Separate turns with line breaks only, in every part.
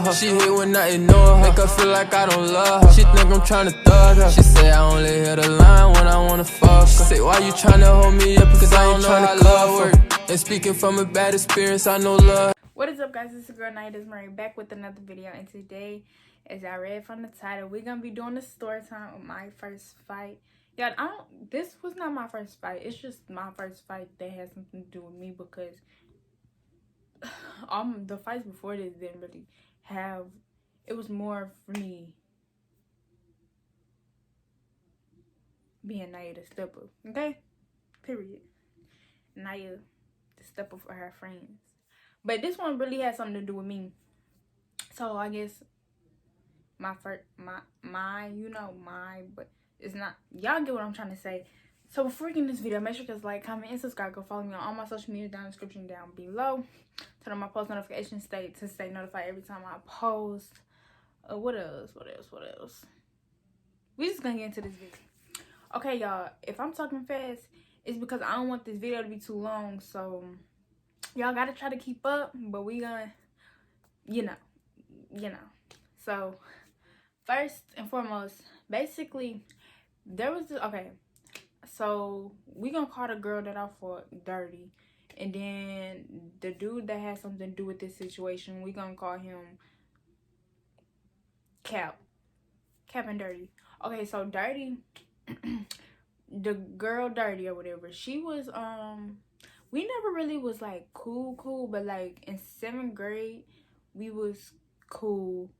her. She hate when I ignore her. Make her feel like I don't love her. She think I'm tryna thug her. She say I only hit the line when I wanna fuck her. She say why you tryna hold me up, because I ain't tryna love her. And speaking from a bad experience, I know love.
What is up, guys? It's your girl Naya Murray back with another video, and today, as I read from the title, we're gonna be doing the story time of my first fight. Yeah, this was not my first fight. It's just my first fight that has something to do with me, because the fights before this didn't really have. It was more for me being Naya the stepper. Okay, period. Naya the stepper for her friends. But this one really has something to do with me. So I guess my first, but it's not. Y'all get what I'm trying to say. So before we get in this video, make sure to like, comment, and subscribe. Go follow me on all my social media down in the description down below. Turn on my post notification state to stay notified every time I post. What else? We just gonna get into this video. Okay, y'all. If I'm talking fast, it's because I don't want this video to be too long. So y'all gotta try to keep up, but we gonna, you know. So first and foremost, basically, there was this, okay, so we gonna call the girl that I fought Dirty, and then the dude that had something to do with this situation, we gonna call him Cap and Dirty. Okay, so Dirty, the girl Dirty or whatever, she was we never really was like cool, but like in 7th grade we was cool,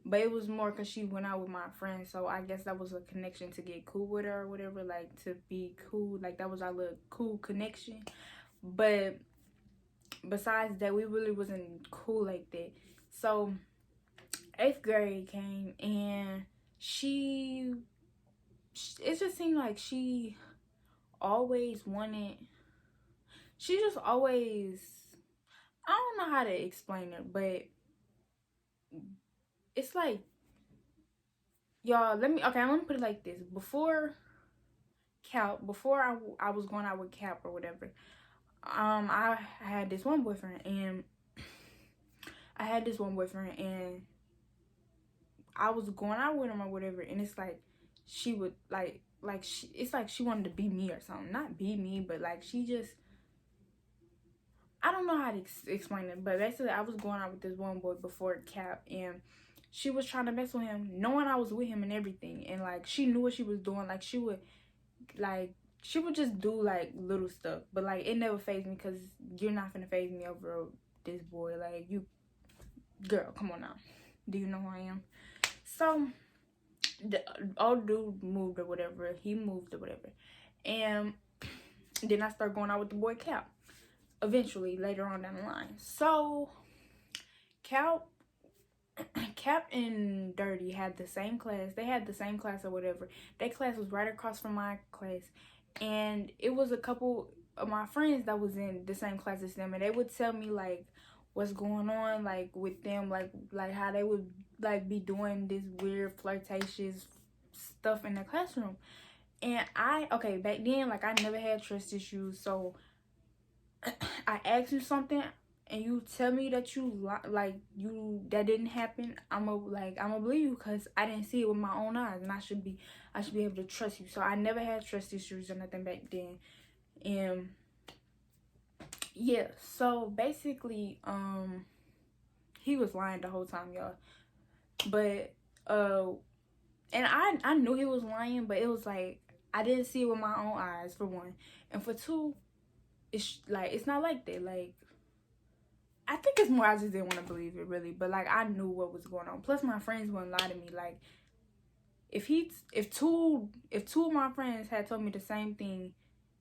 but it was more because she went out with my friends, so I guess that was a connection to get cool with her or whatever, like to be cool, like that was our little cool connection. But besides that, we really wasn't cool like that. So 8th grade came, and it just seemed like she just always, I don't know how to explain it, but it's like, y'all, let me put it like this. Before I was going out with Cap or whatever, I had this one boyfriend, and I was going out with him or whatever, and it's like she would it's like she wanted to be me or something. Not be me, but like she just, I don't know how to explain it, but basically I was going out with this one boy before Cap, and she was trying to mess with him, knowing I was with him and everything. And like she knew what she was doing. Like she would just do like little stuff, but like it never fazed me, because you're not gonna faze me over this boy. Like, you, girl, come on now. Do you know who I am? So the old dude moved or whatever. He moved or whatever, and then I started going out with the boy Cap. Eventually, later on down the line. So Cap and Dirty had the same class. They had the same class or whatever. Their class was right across from my class, and it was a couple of my friends that was in the same class as them, and they would tell me like what's going on like with them, like how they would like be doing this weird flirtatious stuff in the classroom. And back then, like, I never had trust issues, so I ask you something and you tell me that that didn't happen, I'ma believe you, because I didn't see it with my own eyes, and I should be able to trust you. So I never had trust issues or nothing back then. And yeah, so basically he was lying the whole time, y'all. But and I knew he was lying, but it was like I didn't see it with my own eyes, for one, and for two, it's not like that. Like, I think it's more I just didn't want to believe it, really. But like, I knew what was going on. Plus, my friends wouldn't lie to me. Like, if two of my friends had told me the same thing,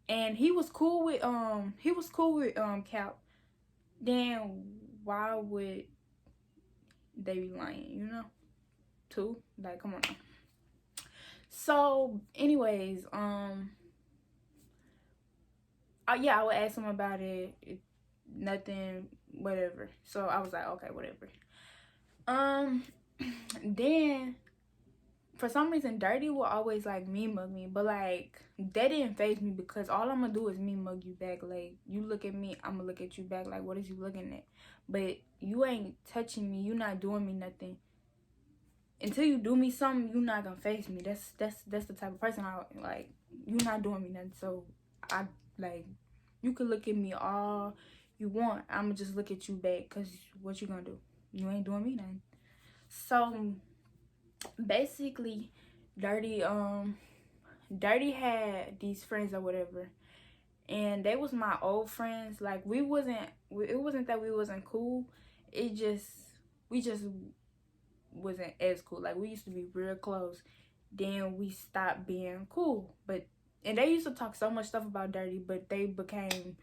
and he was cool with Cap, then why would they be lying? You know, two, like, come on now. So, anyways, yeah, I would ask him about it. Nothing, whatever. So I was like, okay, whatever. Then for some reason, Dirty will always like me mug me, but like that didn't phase me because all I'm gonna do is me mug you back. Like you look at me, I'm gonna look at you back. Like what is you looking at? But you ain't touching me. You not doing me nothing. Until you do me something, you not gonna face me. That's the type of person I like. You not doing me nothing. So I like you could look at me all you want. I'ma just look at you back. Cause what you gonna do? You ain't doing me nothing. So basically, Dirty had these friends or whatever, and they was my old friends. Like it wasn't that we wasn't cool. We just wasn't as cool. Like we used to be real close. Then we stopped being cool. And they used to talk so much stuff about Dirty, but they became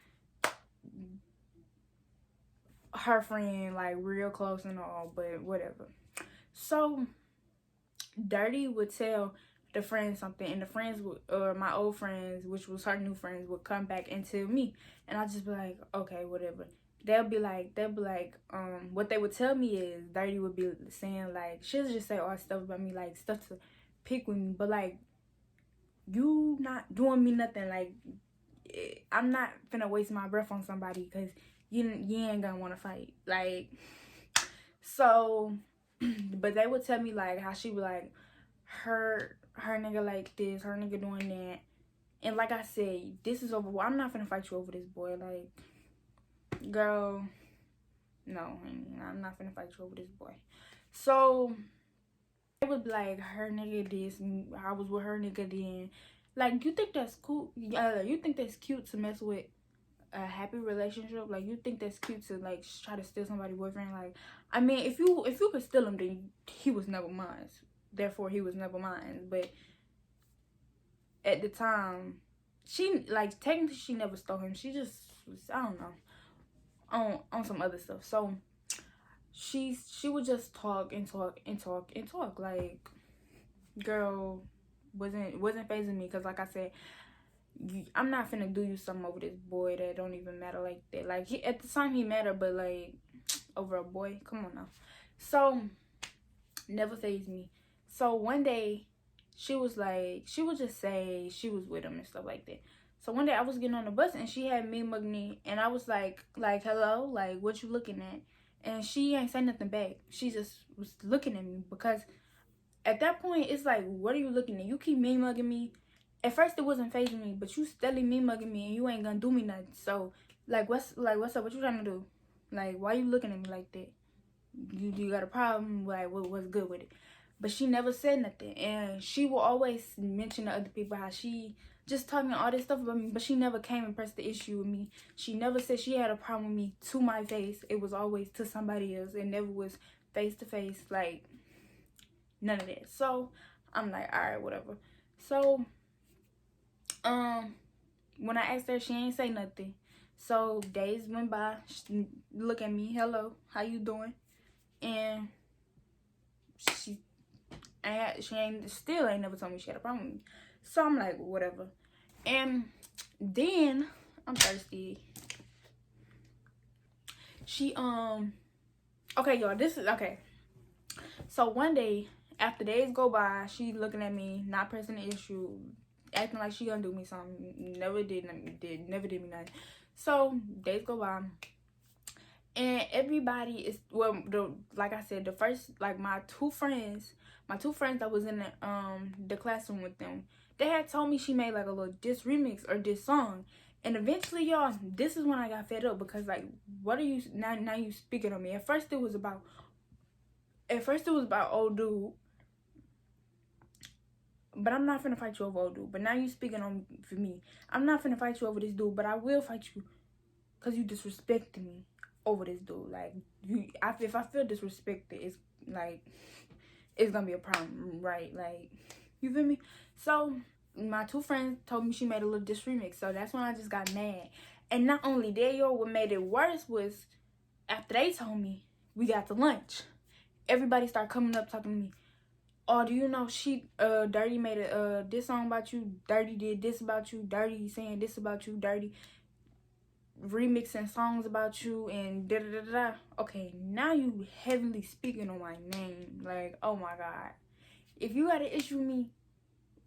her friend, like real close and all, but whatever. So Dirty would tell the friends something, and the friends would, or my old friends, which was her new friends, would come back and tell me, and I'd just be like, okay, whatever. They'll be like, what they would tell me is Dirty would be saying like, she'll just say all stuff about me, like stuff to pick with me, but like, you not doing me nothing. Like, I'm not finna waste my breath on somebody because you ain't gonna want to fight. Like, so, but they would tell me like how she would like her nigga like this, her nigga doing that, and like I said, this is over. I'm not finna fight you over this boy. Like, girl, no, I'm not finna fight you over this boy. So it was like her nigga this, I was with her nigga then. Like, you think that's cool? You think that's cute to mess with a happy relationship? Like, you think that's cute to like try to steal somebody's boyfriend? Like, I mean, if you could steal him, then he was never mine. Therefore, he was never mine. But at the time, she like technically she never stole him. She just was, I don't know, on some other stuff. So she would just talk and talk and talk and talk. Like, girl, wasn't phasing me because like I said, I'm not finna do you something over this boy that don't even matter like that. Like, at the time he mattered, but like over a boy, come on now. So never phased me. So one day she would just say she was with him and stuff like that. So one day I was getting on the bus and she had me mug me, and I was like hello, like what you looking at? And she ain't say nothing back. She just was looking at me because at that point, it's like, what are you looking at? You keep me mugging me. At first, it wasn't phasing me, but you steadily me mugging me, and you ain't gonna do me nothing. So, like, what's up? What you trying to do? Like, why you looking at me like that? You got a problem? Like, what's good with it? But she never said nothing, and she will always mention to other people how she just talking all this stuff about me, but she never came and pressed the issue with me. She never said she had a problem with me to my face. It was always to somebody else. It never was face to face. Like, none of that. So I'm like, all right, whatever. So when I asked her, she ain't say nothing. So days went by. She look at me, hello, how you doing? And she still ain't never told me she had a problem with me. So I'm like, whatever. And then I'm thirsty. She okay, y'all, this is okay. So one day, after days go by, she looking at me, not pressing the issue, acting like she gonna do me something. Never did me nothing. So days go by, and everybody is, well, like I said, the first, like my two friends that was in the classroom with them, they had told me she made like a little diss remix or diss song. And eventually, y'all, this is when I got fed up because like, what are you now you speaking on me? At first it was about old dude. But I'm not finna fight you over old dude. But now you speaking on for me. I'm not finna fight you over this dude, but I will fight you because you disrespected me over this dude. Like, if I feel disrespected, it's like, it's gonna be a problem, right? Like, you feel me? So my two friends told me she made a little diss remix. So that's when I just got mad. And not only that, yo, what made it worse was after they told me, we got to lunch. Everybody started coming up talking to me. Oh, do you know Dirty made a this song about you? Dirty did this about you. Dirty saying this about you. Dirty remixing songs about you and da da da da. Okay, now you heavily speaking on my name. Like, oh my God. if you got an issue with me,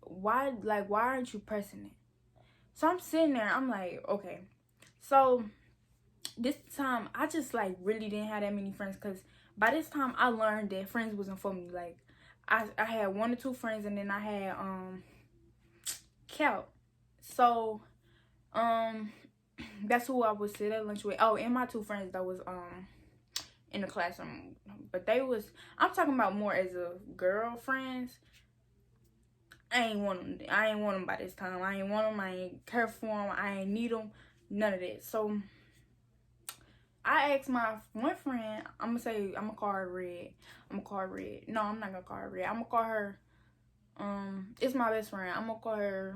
why aren't you pressing it? So I'm sitting there, I'm like, okay. So this time I just like really didn't have that many friends, because by this time I learned that friends wasn't for me. Like I had 1 or 2 friends, and then I had Cal. So that's who I would sit at lunch with. Oh, and my 2 friends that was in the classroom, but they was, I'm talking about more as a girlfriends. I ain't want them. I ain't want them by this time. I ain't want them. I ain't care for them. I ain't need them. None of that. So I asked my one friend. I'm gonna call her Red. I'm gonna call her Red. No, I'm not gonna call her Red. I'm gonna call her. It's my best friend. I'm gonna call her.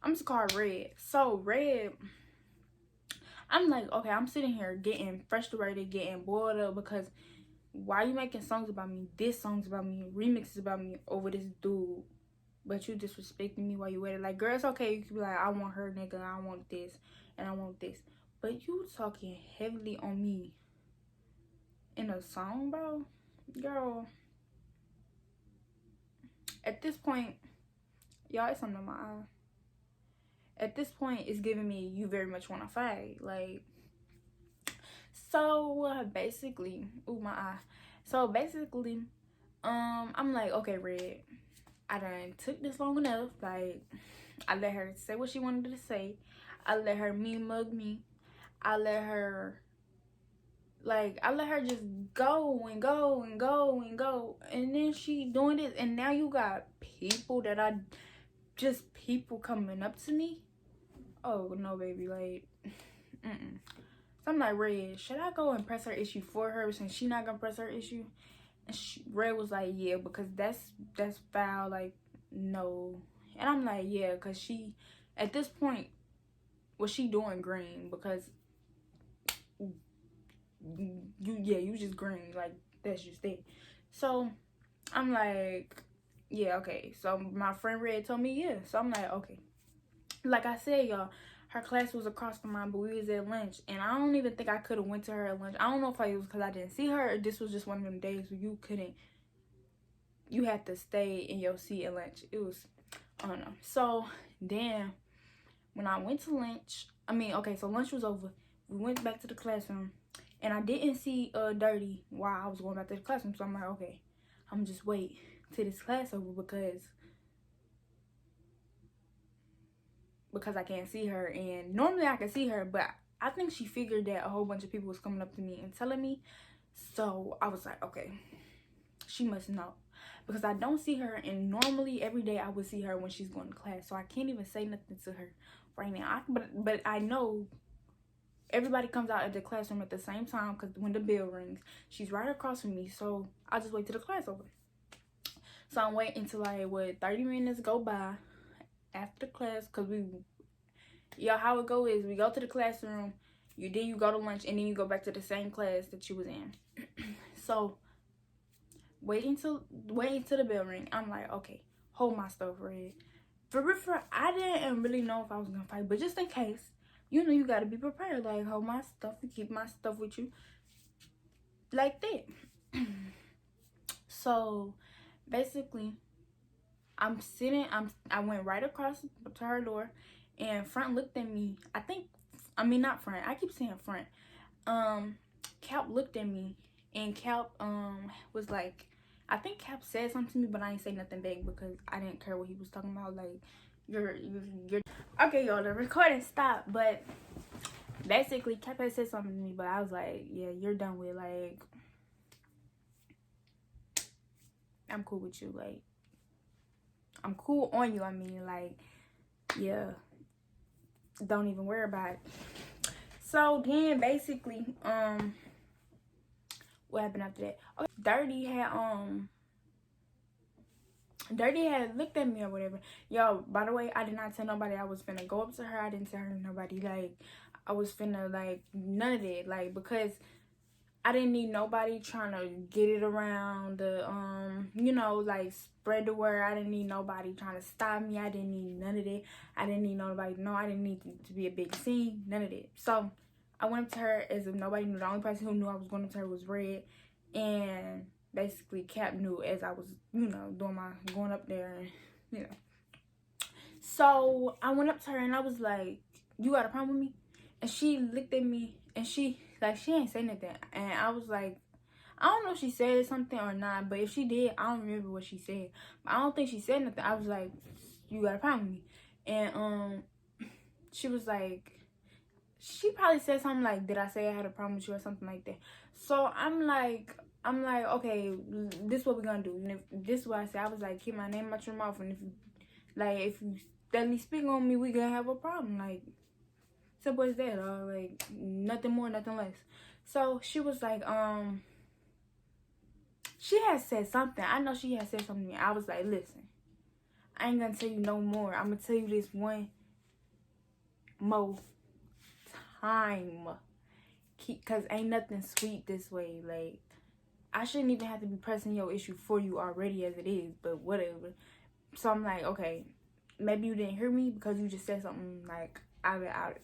I'm just call her Red. So Red. I'm like, okay. I'm sitting here getting frustrated, getting boiled up, because why are you making songs about me? This song's about me. Remixes about me over this dude. But you disrespecting me while you waiting. Like, girl, it's okay. You can be like, I want her, nigga. I want this. And I want this. But you talking heavily on me in a song, bro? Girl. At this point, y'all, it's something in my eye. At this point, it's giving me, you very much want to fight. Like, so, basically, ooh, my eye. So, basically, I'm like, okay, Red. I done took this long enough. Like, I let her say what she wanted to say. I let her mug me. I let her just go and go and go and go. And then she doing this. And now you got people that just people coming up to me. Oh, no, baby. Like, So I'm like, Red, should I go and press her issue for her since she not gonna press her issue? And Red was like, yeah, because that's foul. Like, no. And I'm like, yeah, because she, at this point, was she doing green? Because you just green. Like, that's just it. So I'm like, yeah, okay. So my friend Red told me, yeah. So I'm like, okay. Like I said, y'all, her class was across from mine, but we was at lunch. And I don't even think I could have went to her at lunch. I don't know if it was because I didn't see her, or this was just one of them days where you had to stay in your seat at lunch. It was, I don't know. So then when I went to lunch, so lunch was over. We went back to the classroom, and I didn't see Dirty while I was going back to the classroom. So I'm like, okay, I'm just wait till this class over, because I can't see her. And normally I can see her, but I think she figured that a whole bunch of people was coming up to me and telling me. So I was like, okay, she must know, because I don't see her, and normally every day I would see her when she's going to class. So I can't even say nothing to her right now. But I know everybody comes out of the classroom at the same time, because when the bell rings, she's right across from me. So I'll just wait till the class over. So I'm waiting until like 30 minutes go by after class, because how it go is we go to the classroom, then you go to lunch, and then you go back to the same class that you was in. So waiting till the bell ring, I'm like, okay, hold my stuff, Red. For I didn't really know if I was gonna fight, but just in case, you gotta be prepared. Like, hold my stuff and keep my stuff with you, like that. So basically, I went right across to her door, and Front looked at me. Not Front. I keep saying Front. Cap looked at me, and Cap was like, I think Cap said something to me, but I ain't say nothing back because I didn't care what he was talking about. Like, you're okay, y'all. The recording stopped, but basically Cap had said something to me, but I was like, yeah, you're done with. Like, I'm cool with you. Like, I'm cool on you. Like, yeah, don't even worry about it. So then basically, what happened after that? Okay, Dirty had looked at me or whatever. Yo, by the way, I did not tell nobody I was finna go up to her. I didn't tell her nobody. Like, I was finna, like, none of that. Like, because I didn't need nobody trying to get it around the, like, spread the word. I didn't need nobody trying to stop me. I didn't need none of that. I didn't need nobody to know. I didn't need to be a big scene. None of that. So I went up to her as if nobody knew. The only person who knew I was going up to her was Red. And basically Cap knew as I was, doing my going up there and So I went up to her and I was like, "You got a problem with me?" And she looked at me and she ain't say nothing. And I was like, I don't know if she said something or not, but if she did, I don't remember what she said. But I don't think she said nothing. I was like, "You got a problem with me?" And she was like, she probably said something like, "Did I say I had a problem with you?" or something like that. So I'm like, okay, this is what we're gonna do. And if this is what I said, I was like, keep my name out your mouth, and if you steadily speak on me, we gonna have a problem. Like, simple as that. Like, nothing more, nothing less. So she was like, she had said something. I know she had said something to me. I was like, listen, I ain't gonna tell you no more. I'm gonna tell you this one more time. Cause ain't nothing sweet this way. Like, I shouldn't even have to be pressing your issue for you already as it is, but whatever. So I'm like, okay, maybe you didn't hear me because you just said something like out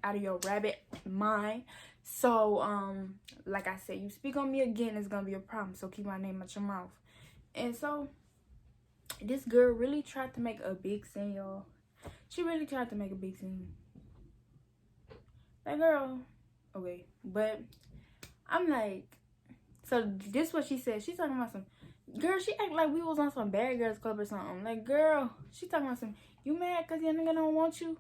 of your rabbit mind. So like I said, you speak on me again, it's gonna be a problem. So keep my name out your mouth. And so this girl really tried to make a big scene, y'all. She really tried to make a big scene. That girl, okay, but I'm like, so this what she said. She's talking about some girl. She act like we was on some bad girls club or something. Like, girl, she talking about some, you mad cause your nigga don't want you?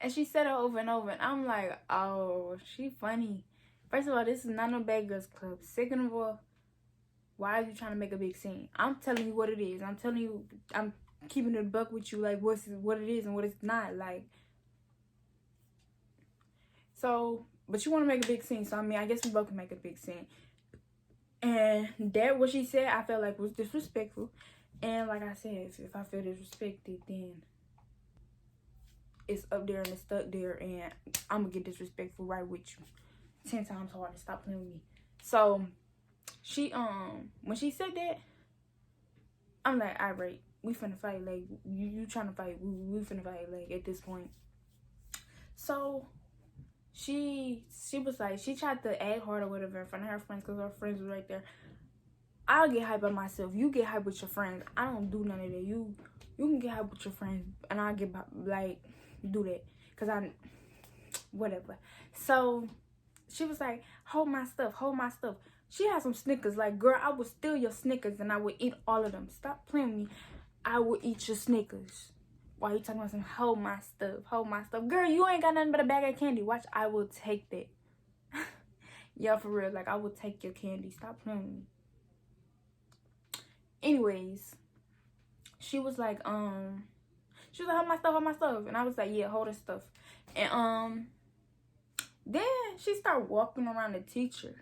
And she said it over and over. And I'm like, oh, she funny. First of all, this is not no bad girls club. Second of all, why are you trying to make a big scene? I'm telling you what it is. I'm telling you, I'm keeping it a buck with you, like what it is and what it's not. Like, so, but you want to make a big scene. So, I mean, I guess we both can make a big scene. And that, what she said, I felt like was disrespectful. And like I said, if I feel disrespected, then it's up there and it's stuck there. And I'm going to get disrespectful right with you. 10 times harder. Stop playing with me. So, she, when she said that, I'm like, all right, we finna fight. Like, you trying to fight. We finna fight, like, at this point. So, she was like, she tried to act hard or whatever in front of her friends because her friends were right there. I'll get hyped by myself. You get hyped with your friends. I don't do none of that. You can get hyped with your friends, and I'll get like do that because whatever. So she was like, hold my stuff, hold my stuff. She had some Snickers. Like, girl, I would steal your Snickers and I would eat all of them. Stop playing with me. I would eat your Snickers. Why you talking about some hold my stuff, hold my stuff? Girl, you ain't got nothing but a bag of candy. Watch, I will take that. Yeah, for real. Like, I will take your candy. Stop playing with me. Anyways, she was like, hold my stuff. And I was like, yeah, hold her stuff. And, then she started walking around the teacher.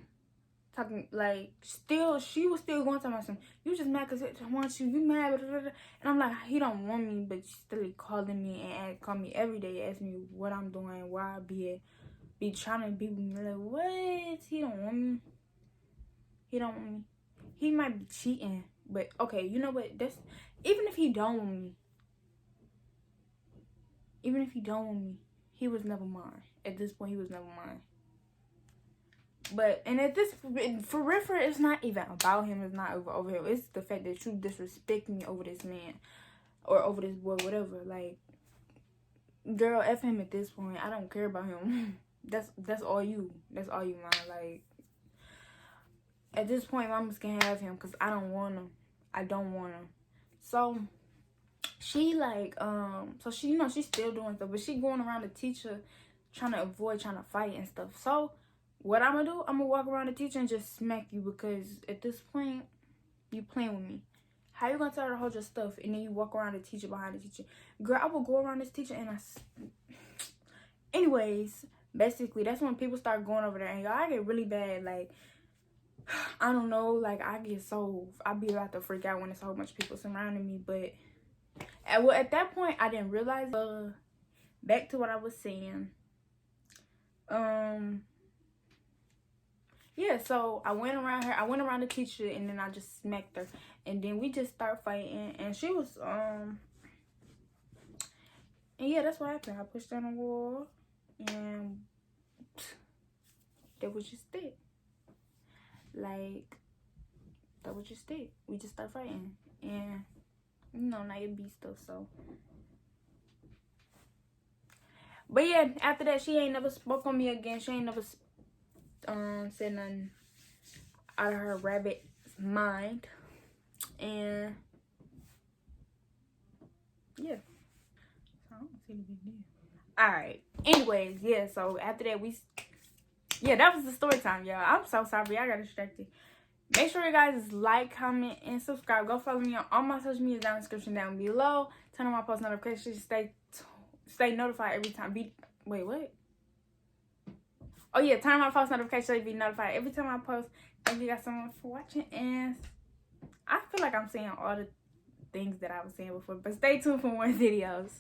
Talking, like, she was still going to my son. You just mad because I want you. You mad. Blah, blah, blah. And I'm like, he don't want me. But she's still calling me and call me every day. Ask me what I'm doing. Why I be trying to be with me. Like, what? He don't want me. He don't want me. He might be cheating. But, okay, you know what? That's, even if he don't want me. Even if he don't want me. He was never mine. At this point, he was never mine. But, and at this, for real, it's not even about him. It's not over him. It's the fact that you disrespect me over this man. Or over this boy, whatever. Like, girl, F him at this point. I don't care about him. That's all you. That's all you, man. Like, at this point, mamas can have him because I don't want him. I don't want him. So, she, like, so she, you know, she's still doing stuff. But she going around the teacher trying to avoid trying to fight and stuff. So, what I'm gonna do, I'm gonna walk around the teacher and just smack you because at this point, you playing with me. How you gonna tell her to hold your stuff and then you walk around the teacher behind the teacher? Girl, I will go around this teacher and anyways, basically, that's when people start going over there and y'all, I get really bad, like, I don't know, like, I be about to freak out when there's a whole bunch of people surrounding me, but, at that point, I didn't realize, back to what I was saying, yeah, so I went around her. I went around the teacher, and then I just smacked her. And then we just start fighting. And she was, and yeah, that's what happened. I pushed her on the wall. And that was just it. Like, that was just it. We just started fighting. And, you know, now you beat stuff, so. But yeah, after that, she ain't never spoke on me again. She ain't never said nothing out of her rabbit mind. And yeah, so I don't see the big deal. All right. Anyways, yeah. So after that, that was the story time, y'all. I'm so sorry, I got distracted. Make sure you guys like, comment, and subscribe. Go follow me on all my social media down in the description down below. Turn on my post notifications. Stay notified every time. Wait, what? Oh yeah, turn on my post notifications so you be notified every time I post. Thank you guys so much for watching, and I feel like I'm saying all the things that I was saying before, but stay tuned for more videos.